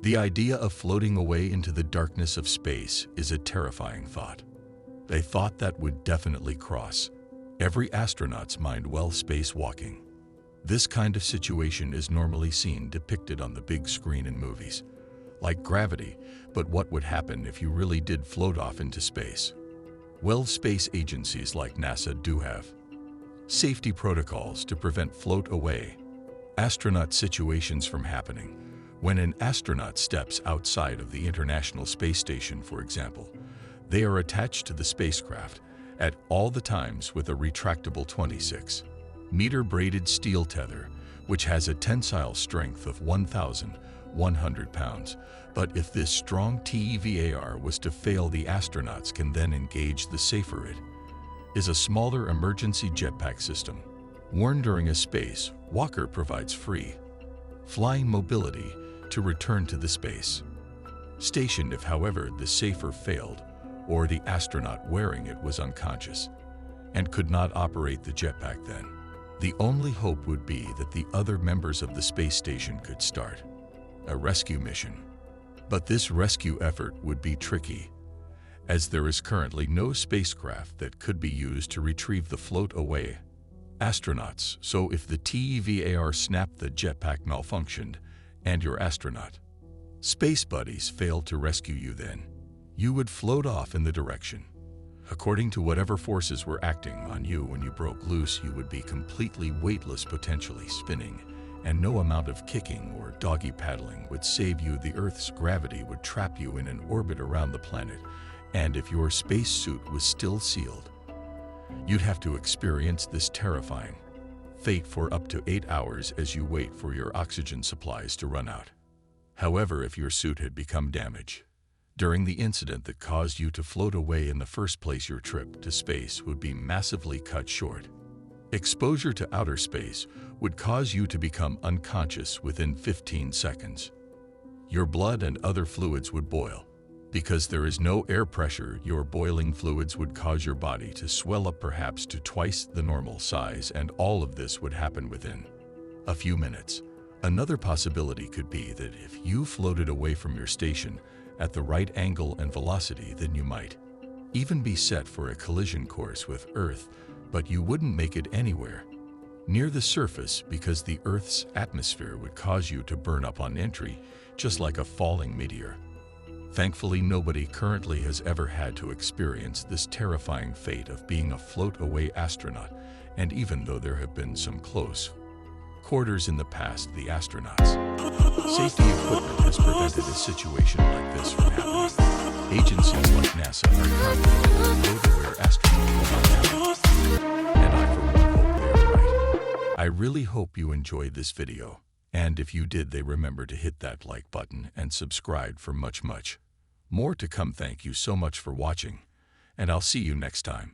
The idea of floating away into the darkness of space is a terrifying thought. A thought that would definitely cross every astronaut's mind while spacewalking. This kind of situation is normally seen depicted on the big screen in movies, like Gravity, but what would happen if you really did float off into space? Well, space agencies like NASA do have safety protocols to prevent float away astronaut situations from happening. When an astronaut steps outside of the International Space Station, for example, they are attached to the spacecraft at all the times with a retractable 26-meter braided steel tether, which has a tensile strength of 1,100 pounds. But if this strong TEVAR was to fail, the astronauts can then engage the safer it is a smaller emergency jetpack system. Worn during a space walker provides free flying mobility to return to the space station if, however, the safer failed or the astronaut wearing it was unconscious and could not operate the jetpack. Then the only hope would be that the other members of the space station could start a rescue mission. But this rescue effort would be tricky, as there is currently no spacecraft that could be used to retrieve the float-away astronauts. So if the TEVAR snapped, the jetpack malfunctioned, and your astronaut space buddies failed to rescue you, then you would float off in the direction according to whatever forces were acting on you. When you broke loose, you would be completely weightless, potentially spinning, and no amount of kicking or doggy paddling would save you. The Earth's gravity would trap you in an orbit around the planet, and if your spacesuit was still sealed, you'd have to experience this terrifying fate for up to 8 hours as you wait for your oxygen supplies to run out. However, if your suit had become damaged during the incident that caused you to float away in the first place, your trip to space would be massively cut short. Exposure to outer space would cause you to become unconscious within 15 seconds. Your blood and other fluids would boil. Because there is no air pressure, your boiling fluids would cause your body to swell up perhaps to twice the normal size, and all of this would happen within a few minutes. Another possibility could be that if you floated away from your station at the right angle and velocity, then you might even be set for a collision course with Earth, but you wouldn't make it anywhere near the surface because the Earth's atmosphere would cause you to burn up on entry, just like a falling meteor. Thankfully, nobody currently has ever had to experience this terrifying fate of being a float-away astronaut, and even though there have been some close quarters in the past, the astronauts' safety equipment has prevented a situation like this from happening. Agencies like NASA are confident that float-aware astronauts will not happen, and I for one hope they are right. I really hope you enjoyed this video, and if you did, remember to hit that like button and subscribe for much more to come. Thank you so much for watching, and I'll see you next time.